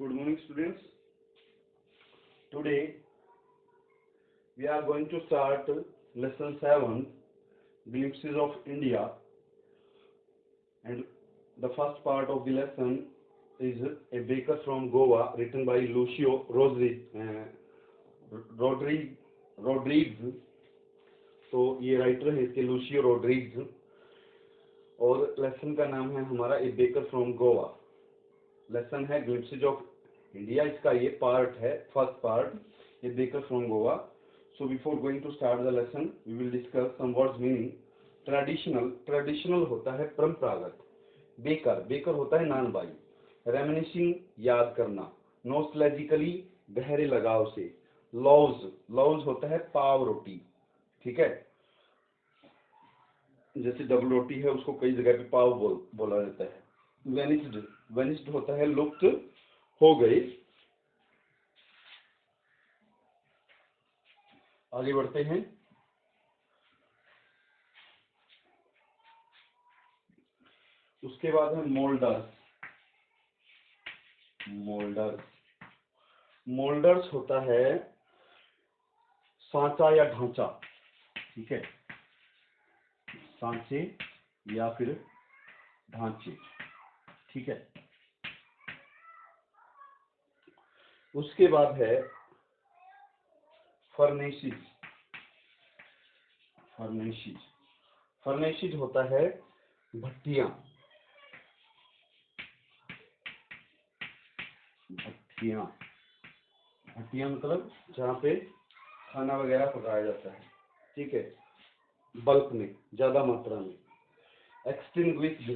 Good morning, students. Today we are going to start lesson 7, Glimpses of India, and the first part of the lesson is A Baker from Goa, written by Lucio Rodriguez. तो ये writer है इसके Lucio Rodrigues, और lesson का नाम है हमारा a baker from Goa. Lesson है ग्लिम्पसेस ऑफ इंडिया, इसका ये पार्ट है, first part a baker from Goa. So before going to start the lesson we will discuss some words meaning. Traditional होता है परंपरागत, बेकर होता है नानबाई, रेमिनिशिंग याद करना, नॉस्टैल्जिकली गहरे लगाव से, लॉव्स होता है पाव रोटी, ठीक है, जैसे डबल रोटी है उसको कई जगह पे पाव बोला जाता है। वेनिस्ड होता है लुप्त हो गए। आगे बढ़ते हैं। उसके बाद है मोल्डर्स होता है सांचा या ढांचा, ठीक है, सांचे या फिर ढांचे, ठीक है। उसके बाद है फर्नेसिस होता है भट्टियां मतलब जहाँ पे खाना वगैरह पकाया जाता है, ठीक है, बल्क में, ज्यादा मात्रा में। एक्सटिंग्विश्ड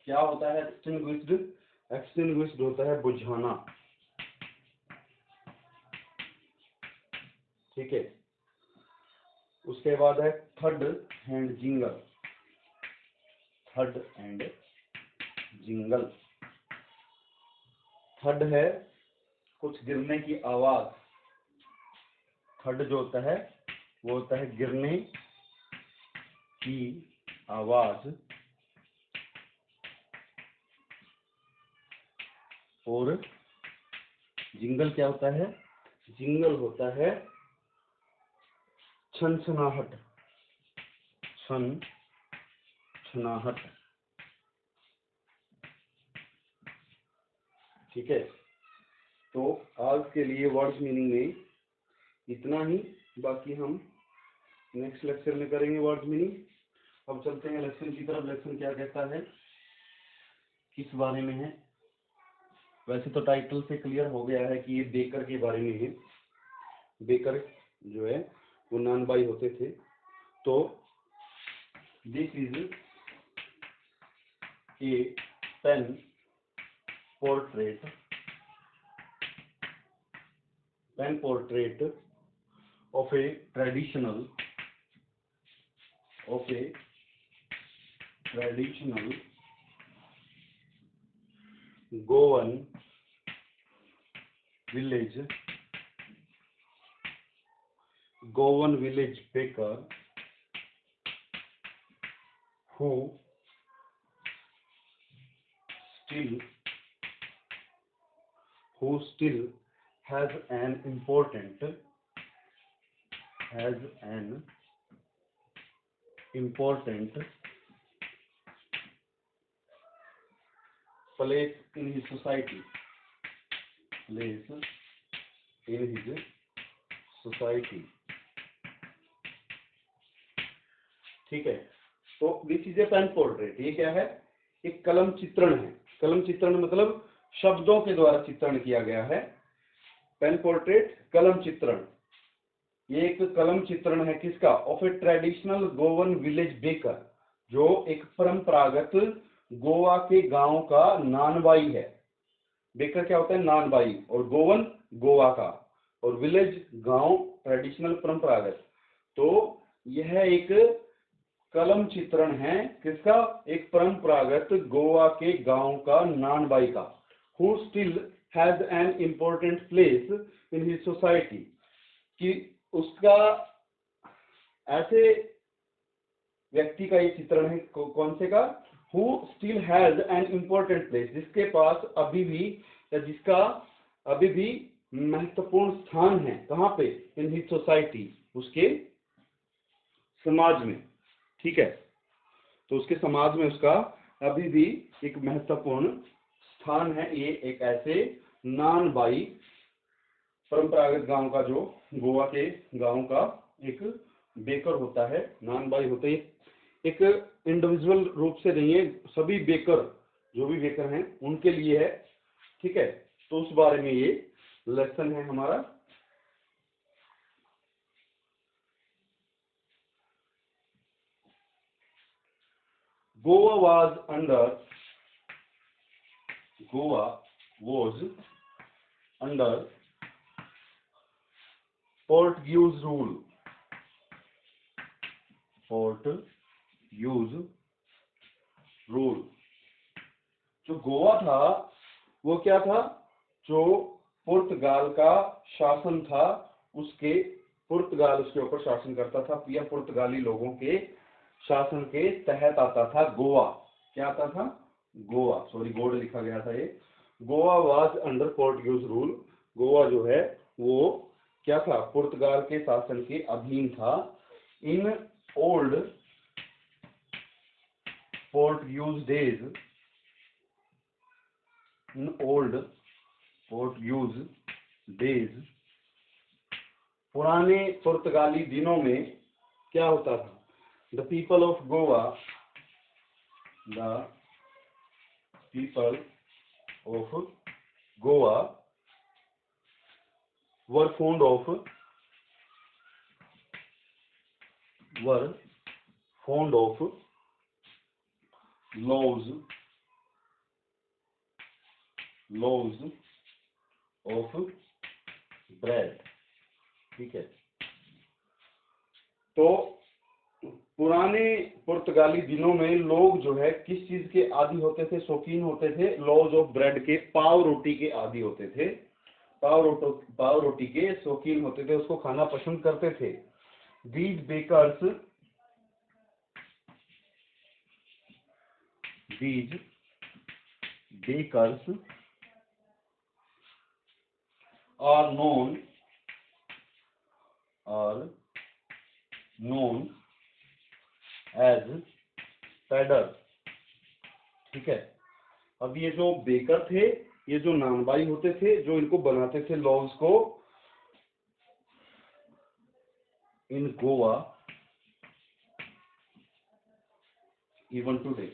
क्या होता है? एक्सटिंग्विश्ड होता है बुझाना, ठीक है। उसके बाद है थर्ड एंड जिंगल। थर्ड है कुछ गिरने की आवाज। थर्ड जो होता है वो होता है गिरने की आवाज, और जिंगल क्या होता है? जिंगल होता है छनछनाहट, ठीक है। तो आज के लिए वर्ड्स मीनिंग में इतना ही, बाकी हम नेक्स्ट लेक्चर में करेंगे वर्ड्स मीनिंग। अब चलते हैं लेसन की तरफ। लेसन क्या कहता है, किस बारे में है? वैसे तो टाइटल से क्लियर हो गया है कि ये बेकर के बारे में है। बेकर जो है वो नानबाई होते थे। तो this is a pen portrait of a traditional Goan village baker who still has an important place in his society, ठीक है। तो this is a pen portrait. ये क्या है? एक कलम चित्रण है। कलम चित्रण मतलब शब्दों के द्वारा चित्रण किया गया है। पेन पोर्ट्रेट कलम चित्रण, ये एक कलम चित्रण है किसका? Of A traditional Goan village baker, जो एक परंपरागत गोवा के गांव का नानबाई है। बेकर क्या होता है? नानबाई, और गोवन गोवा का, और विलेज गांव, ट्रेडिशनल परंपरागत। तो यह एक कलम चित्रण है किसका? एक परंपरागत गोवा के गांव का नानबाई का। Who still has an important place in his society, कि उसका ऐसे व्यक्ति का ये चित्रण है, कौन से का, who still has an important place, जिसके पास अभी भी या जिसका अभी भी महत्वपूर्ण स्थान है, कहाँ पे, इन हिज सोसाइटी, उसके समाज में, ठीक है। तो उसके समाज में उसका अभी भी एक महत्वपूर्ण स्थान है। ये एक ऐसे नान बाई परंपरागत गांव का, जो गोवा के गांव का एक बेकर होता है, नान बाई होते हैं, एक इंडिविजुअल रूप से नहीं है, सभी बेकर, जो भी बेकर हैं उनके लिए है, ठीक है। तो उस बारे में ये लेसन है हमारा। Goa was under Portuguese rule, जो गोवा था वो क्या था, जो पुर्तगाल का शासन था, पुर्तगाल उसके ऊपर शासन करता था, या पुर्तगाली लोगों के शासन के तहत आता था गोवा। क्या आता था, गोवा, सॉरी गोल्ड लिखा गया था ये, Goa was under Portuguese rule, Goa जो है वो क्या था, पुर्तगाल के शासन के अधीन था। इन ओल्ड पोर्टुगीज डेज, पुराने पुर्तगाली दिनों में क्या होता था, the people of Goa were fond of loaves of bread, ठीक है। तो पुराने पुर्तगाली दिनों में लोग जो है किस चीज के आदी होते थे, शौकीन होते थे, लॉज ऑफ ब्रेड के, पाव रोटी के आदी होते थे, पाव रोटी के शौकीन होते थे, उसको खाना पसंद करते थे। These bakers are known as pader, ठीक है। अब ये जो बेकर थे, ये जो नानबाई होते थे, जो इनको बनाते थे लॉज को, इन गोवा इवन टुडे,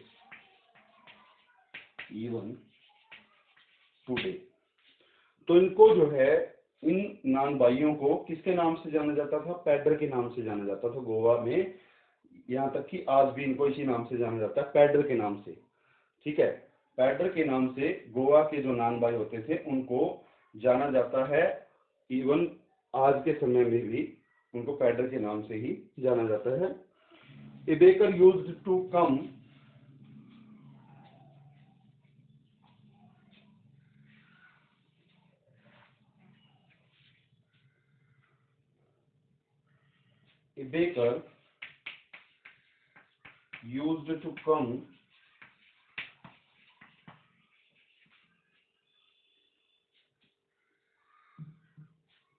तो इनको जो है, इन नानबाइयों को किसके नाम से जाना जाता था, पैडर के नाम से जाना जाता था गोवा में, यहाँ तक कि आज भी इनको इसी नाम से जाना जाता है, पैडर के नाम से, ठीक है। पैडर के नाम से गोवा के जो नानबाई होते थे उनको जाना जाता है, इवन आज के समय में भी उनको पैडर के नाम से ही जाना जाता है। A baker used to come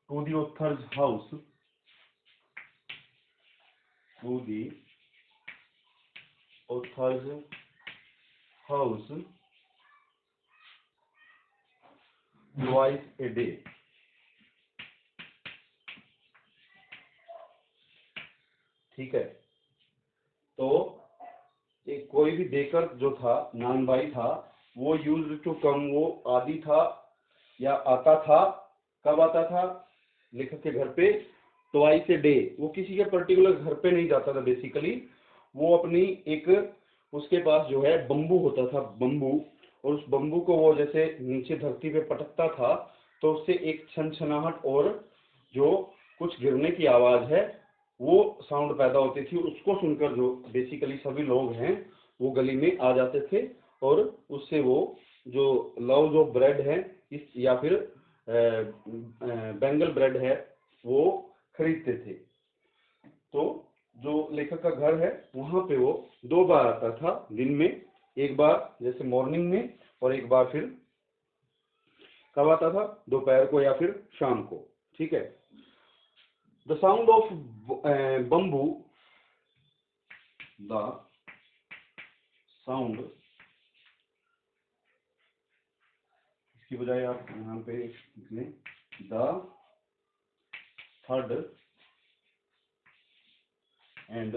to the author's house, twice a day, ठीक है। तो एक कोई भी बेकर जो था, नानबाई था, वो यूज्ड टू कम, वो आदि था या आता था, कब आता था, लेखक के घर पे, ट्वाइस ए डे, वो किसी के पर्टिकुलर घर पे नहीं जाता था, बेसिकली वो अपनी एक, उसके पास जो है बम्बू होता था, बम्बू, और उस बम्बू को वो जैसे नीचे धरती पे पटकता था, तो उससे एक छनछनाहट और जो कुछ गिरने की आवाज है वो साउंड पैदा होती थी, उसको सुनकर जो बेसिकली सभी लोग हैं वो गली में आ जाते थे, और उससे वो जो लव्स ऑफ ब्रेड है इस, या फिर बेंगल ब्रेड है, वो खरीदते थे। तो जो लेखक का घर है वहां पे वो 2 बार आता था दिन में, एक बार जैसे मॉर्निंग में और एक बार फिर कब आता था, दोपहर को या फिर शाम को, ठीक है। The sound of bamboo, the sound, इसकी बजाय आप यहाँ पे लिख लें the third and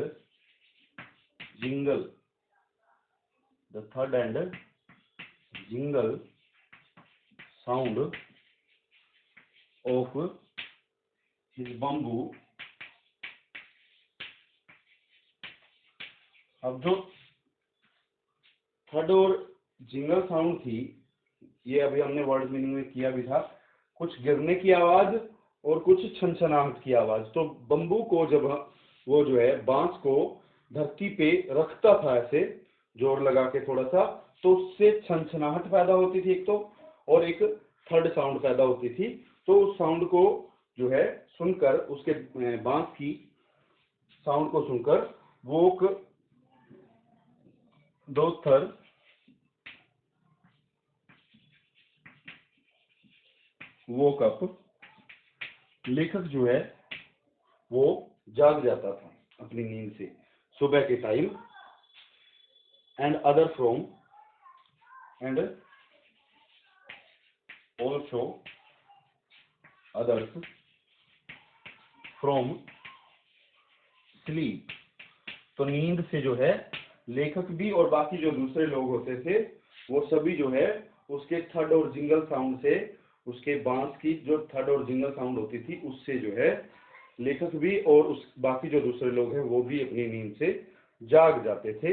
jingle, the third and jingle sound of his bamboo. अब जो थर्ड और जिंगल साउंड थी, ये अभी हमने वर्ड मीनिंग में किया भी था, कुछ गिरने की आवाज और कुछ छनछनाहट की आवाज। तो बम्बू को जब वो जो है बांस को धरती पे रखता था ऐसे जोर लगा के थोड़ा सा, तो उससे छनछनाहट पैदा होती थी एक तो, और एक थर्ड साउंड पैदा होती थी। तो उस साउंड को जो है सुनकर, उसके बांस की साउंड को सुनकर वो दोथर वोक अप, लेखक जो है वो जाग जाता था अपनी नींद से सुबह के time. And other from, and also others from sleep. तो नींद से जो है लेखक भी और बाकी जो दूसरे लोग होते थे वो सभी जो है उसके थर्ड और जिंगल साउंड से, उसके बांस की जो थर्ड और जिंगल साउंड होती थी उससे जो है लेखक भी और उस बाकी जो दूसरे लोग हैं वो भी अपनी नींद से जाग जाते थे,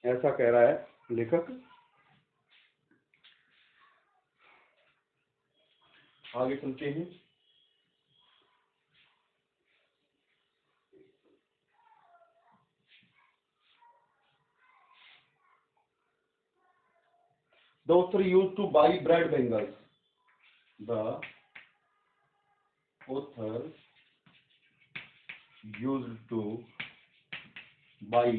ऐसा कह रहा है लेखक। आगे चलते हैं। The author used to buy bread bangles. The author used to buy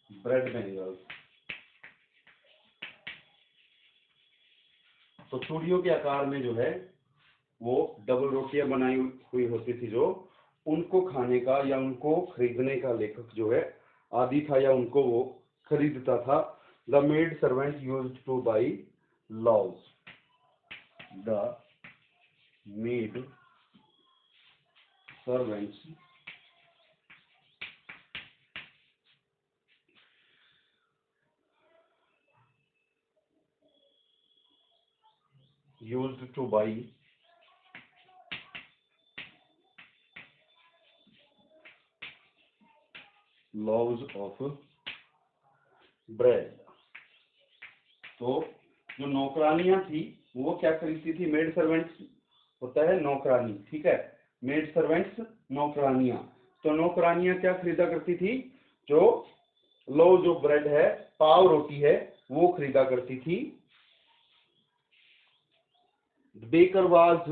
bread bangles. तो चूड़ियों के आकार में जो है वो डबल रोटियां बनाई हुई होती थी, जो उनको खाने का या उनको खरीदने का लेखक जो है आदि था, या उनको वो खरीदता था। The maid servant used to buy loaves. The maid servants used to buy loaves of bread। तो जो नौकरानियां थी वो क्या खरीदती थी, मेड सर्वेंट्स होता है नौकरानी, ठीक है, मेड सर्वेंट्स नौकरानियां। तो नौकरानियां क्या खरीदा करती थी, जो लोव जो ब्रेड है, पाव रोटी है, वो खरीदा करती थी। The baker was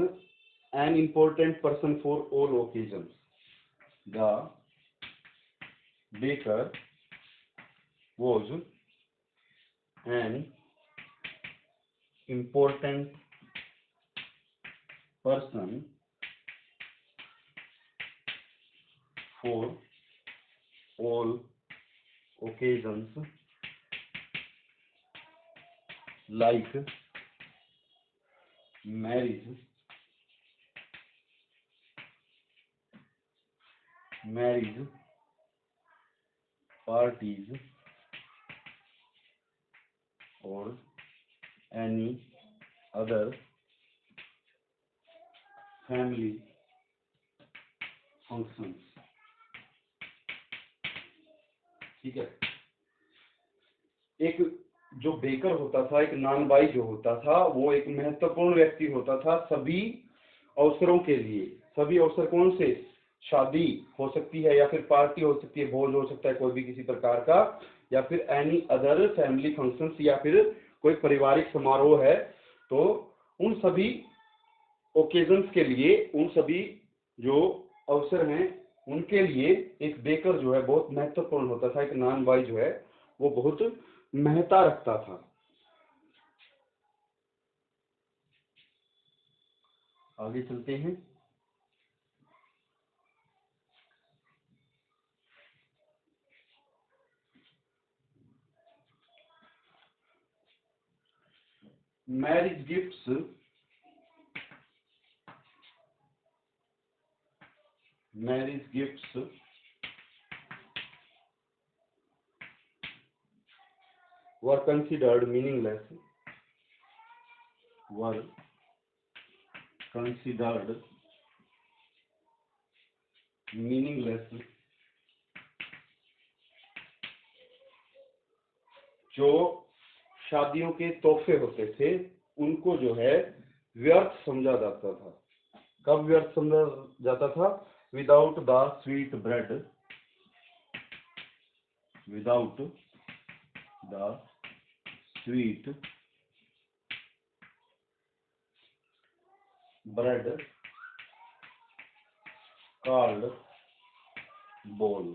an important person for all occasions. The baker was an important person for all occasions, like marriage, parties, or any other family functions। ठीक है। एक जो बेकर होता था, एक नानबाई जो होता था, वो एक महत्वपूर्ण व्यक्ति होता था सभी अवसरों के लिए। सभी अवसर कौन से, शादी हो सकती है या फिर पार्टी हो सकती है, भोज हो सकता है कोई भी किसी प्रकार का, या फिर एनी अदर फैमिली फंक्शंस, या फिर कोई पारिवारिक समारोह है, तो उन सभी ओकेजन्स के लिए, उन सभी जो अवसर हैं उनके लिए एक बेकर जो है बहुत महत्वपूर्ण होता था, एक नान बॉय जो है वो बहुत महत्ता रखता था। आगे चलते हैं। Marriage gifts were considered meaningless जो शादियों के तोहफे होते थे उनको जो है व्यर्थ समझा जाता था। कब व्यर्थ समझा जाता था? Without the sweet bread, without the sweet bread called बोल।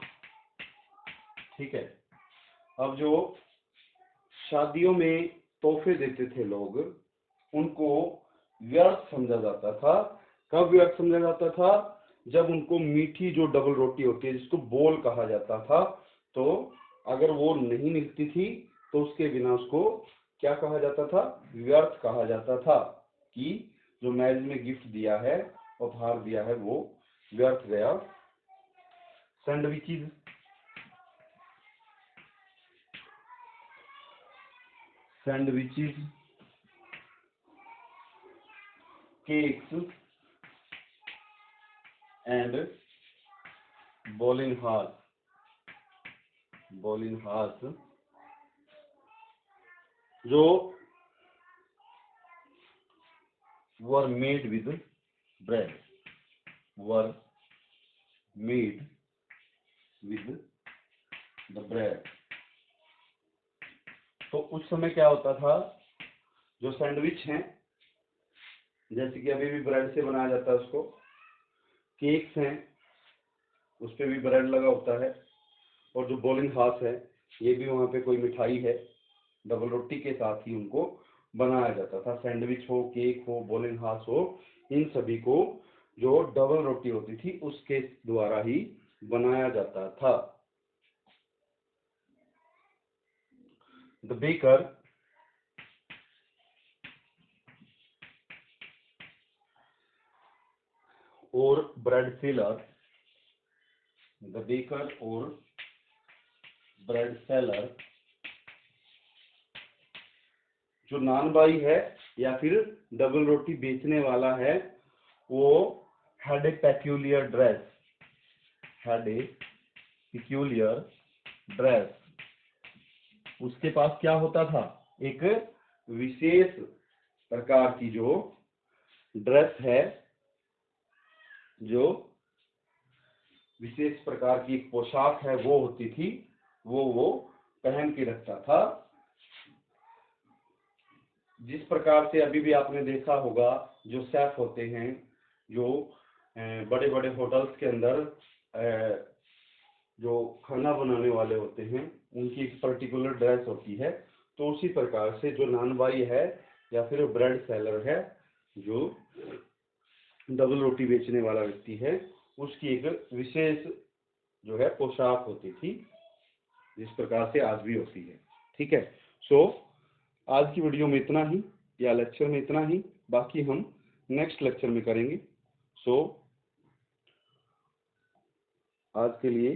ठीक है। अब जो शादियों में तोहफे देते थे लोग, उनको व्यर्थ समझा जाता था। कब व्यर्थ समझा जाता था? जब उनको मीठी जो डबल रोटी होती है जिसको बोल कहा जाता था, तो अगर वो नहीं मिलती थी तो उसके बिना उसको क्या कहा जाता था? व्यर्थ कहा जाता था, कि जो मैरिज में गिफ्ट दिया है, उपहार दिया है, वो व्यर्थ गया। Sandwiches, cakes and bowling halls जो were made with bread, the bread। तो उस समय क्या होता था, जो सैंडविच हैं, जैसे कि अभी भी ब्रेड से बनाया जाता है उसको, केक्स हैं उस पे भी ब्रेड लगा होता है, और जो बॉलिंग हाउस है ये भी वहाँ पे कोई मिठाई है, डबल रोटी के साथ ही उनको बनाया जाता था। सैंडविच हो, केक हो, बॉलिंग हाउस हो, इन सभी को जो डबल रोटी होती थी उसके द्वारा ही बनाया जाता था। द बेकर और ब्रेड सेलर, जो नान बाई है या फिर डबल रोटी बेचने वाला है, वो had a peculiar dress, उसके पास क्या होता था? एक विशेष प्रकार की जो ड्रेस है, जो विशेष प्रकार की पोशाक है वो होती थी, वो पहन के रखता था। जिस प्रकार से अभी भी आपने देखा होगा, जो शेफ होते हैं, जो बड़े बड़े होटल्स के अंदर जो खाना बनाने वाले होते हैं, उनकी एक पर्टिकुलर ड्रेस होती है। तो उसी प्रकार से जो नानबाई है या फिर ब्रेड सेलर है, जो डबल रोटी बेचने वाला व्यक्ति है, उसकी एक विशेष जो है पोशाक होती थी, जिस प्रकार से आज भी होती है। ठीक है। सो आज की वीडियो में इतना ही, या लेक्चर में इतना ही, बाकी हम नेक्स्ट लेक्चर में करेंगे। सो आज के लिए